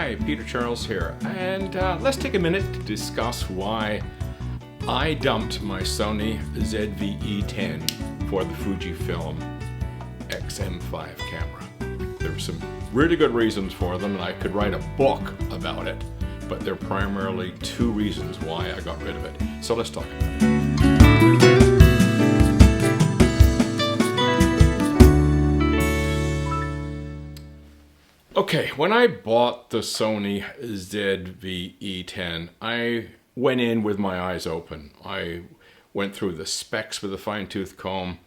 Hi, Peter Charles here, and let's take a minute to discuss why I dumped my Sony ZV-E10 for the Fujifilm X-M5 camera. There were some really good reasons for them, and I could write a book about it, but there are primarily two reasons why I got rid of it. So let's talk about it. Okay, when I bought the Sony ZV-E10, I went in with my eyes open. I went through the specs with a fine-tooth comb.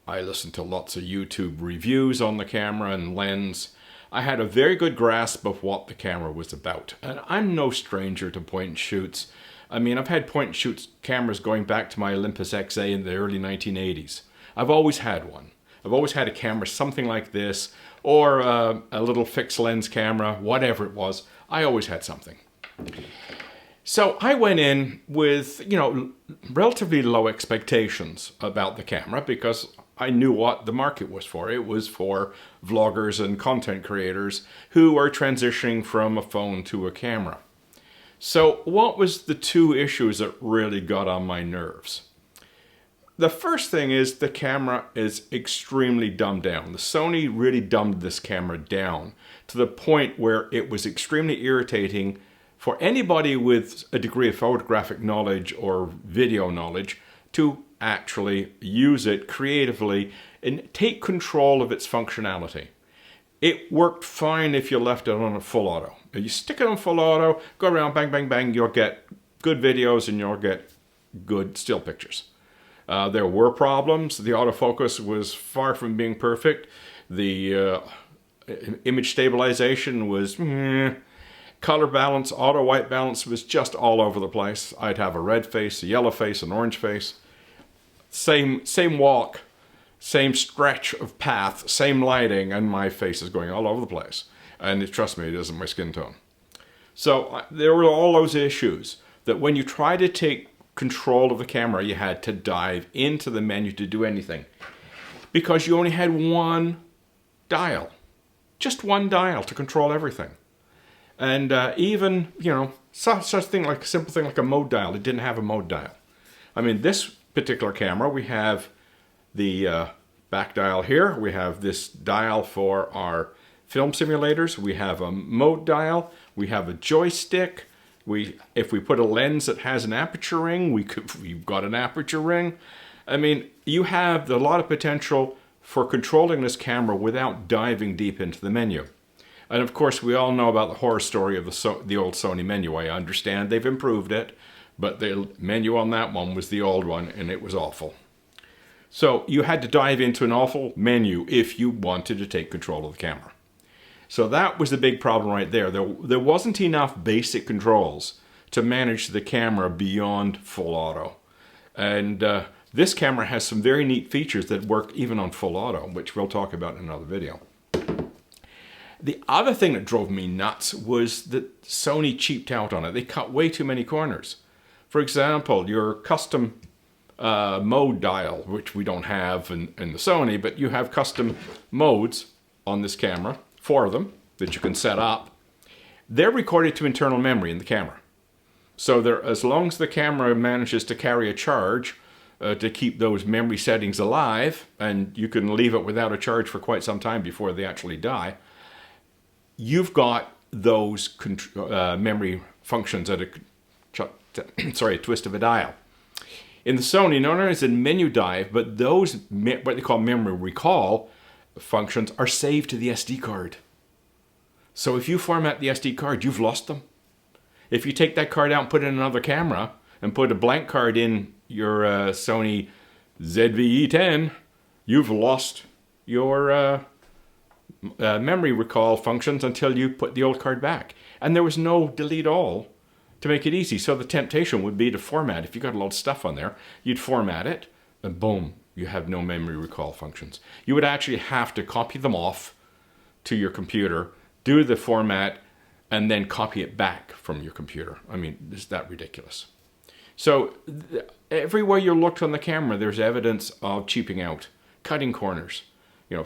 I listened to lots of YouTube reviews on the camera and lens. I had a very good grasp of what the camera was about. And I'm no stranger to point and shoots. I mean, I've had point and shoot cameras going back to my Olympus XA in the early 1980s. I've always had one. I've always had a camera something like this, or a little fixed lens camera, whatever it was. I always had something. So I went in with, relatively low expectations about the camera because I knew what the market was for. It was for vloggers and content creators who are transitioning from a phone to a camera. So what was the two issues that really got on my nerves? The first thing is the camera is extremely dumbed down. The Sony really dumbed this camera down to the point where it was extremely irritating for anybody with a degree of photographic knowledge or video knowledge to actually use it creatively and take control of its functionality. It worked fine if you left it on a full auto. If you stick it on full auto, go around, bang, bang, bang, you'll get good videos and you'll get good still pictures. There were problems. The autofocus was far from being perfect. The image stabilization was color balance, auto white balance was just all over the place. I'd have a red face, a yellow face, an orange face. Same walk, same stretch of path, same lighting, and my face is going all over the place. And trust me, it isn't my skin tone. So there were all those issues that when you try to take control of the camera, you had to dive into the menu to do anything because you only had one dial, just one dial to control everything. And even, such a thing like a simple thing like a mode dial, it didn't have a mode dial. I mean, this particular camera, we have the back dial here, we have this dial for our film simulators, we have a mode dial, we have a joystick. If we put a lens that has an aperture ring, we've got an aperture ring. I mean, you have a lot of potential for controlling this camera without diving deep into the menu. And of course, we all know about the horror story of the old Sony menu. I understand they've improved it, but the menu on that one was the old one, and it was awful. So you had to dive into an awful menu if you wanted to take control of the camera. So that was the big problem right there. There wasn't enough basic controls to manage the camera beyond full auto. And this camera has some very neat features that work even on full auto, which we'll talk about in another video. The other thing that drove me nuts was that Sony cheaped out on it. They cut way too many corners. For example, your custom mode dial, which we don't have in the Sony, but you have custom modes on this camera. 4 of them that you can set up. They're recorded to internal memory in the camera. So as long as the camera manages to carry a charge to keep those memory settings alive, and you can leave it without a charge for quite some time before they actually die, you've got those memory functions at a twist of a dial. In the Sony, not only is it menu dive, but those, what they call memory recall, functions are saved to the SD card. So if you format the SD card, you've lost them. If you take that card out and put it in another camera and put a blank card in your Sony ZV-E10, you've lost your memory recall functions until you put the old card back. And there was no delete all to make it easy. So the temptation would be to format. If you got a lot of stuff on there, you'd format it and boom, you have no memory recall functions. You would actually have to copy them off to your computer, do the format, and then copy it back from your computer. I mean, is that ridiculous? So everywhere you looked on the camera, there's evidence of cheaping out, cutting corners,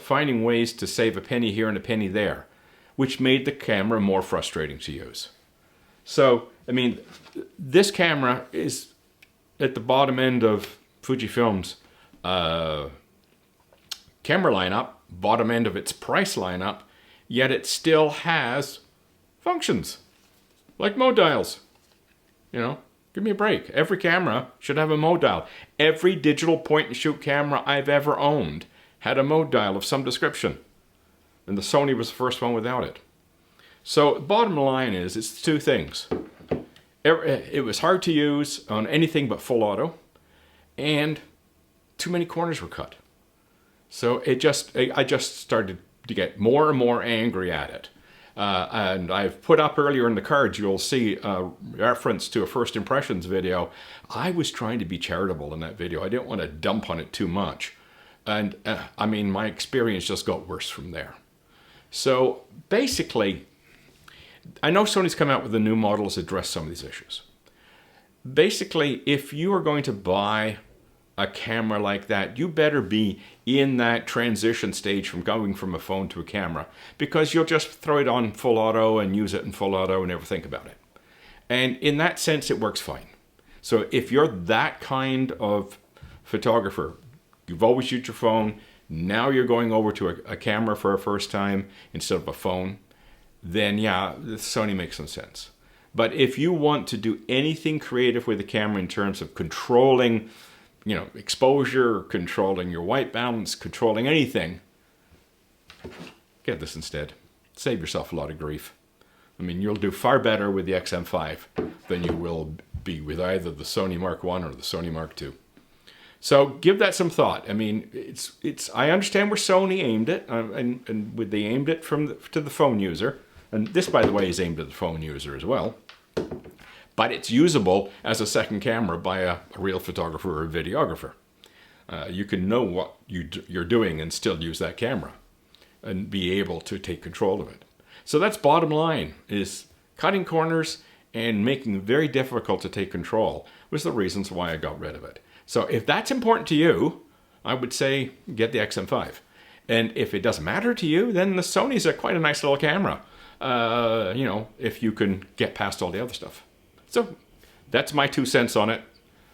finding ways to save a penny here and a penny there, which made the camera more frustrating to use. So, I mean, this camera is at the bottom end of Fujifilm's camera lineup, bottom end of its price lineup, yet it still has functions like mode dials. You know, give me a break. Every camera should have a mode dial. Every digital point and shoot camera I've ever owned had a mode dial of some description. And the Sony was the first one without it. So bottom line is, it's two things. It was hard to use on anything but full auto, and too many corners were cut. So I just started to get more and more angry at it. And I've put up earlier in the cards, you'll see a reference to a first impressions video. I was trying to be charitable in that video. I didn't want to dump on it too much. And I mean, my experience just got worse from there. So basically, I know Sony's come out with the new models that address some of these issues. Basically, if you are going to buy a camera like that, you better be in that transition stage from going from a phone to a camera, because you'll just throw it on full auto and use it in full auto and never think about it. And in that sense, it works fine. So if you're that kind of photographer, you've always used your phone, now you're going over to a camera for a first time instead of a phone, then yeah, Sony makes some sense. But if you want to do anything creative with the camera in terms of controlling, you know, exposure, controlling your white balance, controlling anything, get this instead. Save yourself a lot of grief. I mean, you'll do far better with the X-M5 than you will be with either the Sony Mark I or the Sony Mark II. So give that some thought. I mean, I understand where Sony aimed it, and they aimed it to the phone user. And this, by the way, is aimed at the phone user as well. But it's usable as a second camera by a real photographer or a videographer. You can know what you're doing and still use that camera and be able to take control of it. So that's bottom line, is cutting corners and making it very difficult to take control was the reasons why I got rid of it. So if that's important to you, I would say get the X-M5. And if it doesn't matter to you, then the Sony's are quite a nice little camera. You know, if you can get past all the other stuff. So that's my 2 cents on it.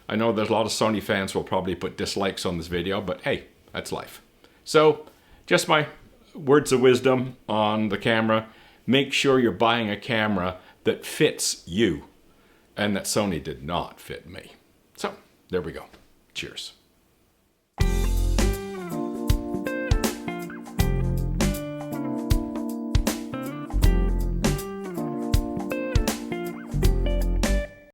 I know there's a lot of Sony fans who will probably put dislikes on this video, but hey, that's life. So just my words of wisdom on the camera. Make sure you're buying a camera that fits you, and that Sony did not fit me. So there we go. Cheers.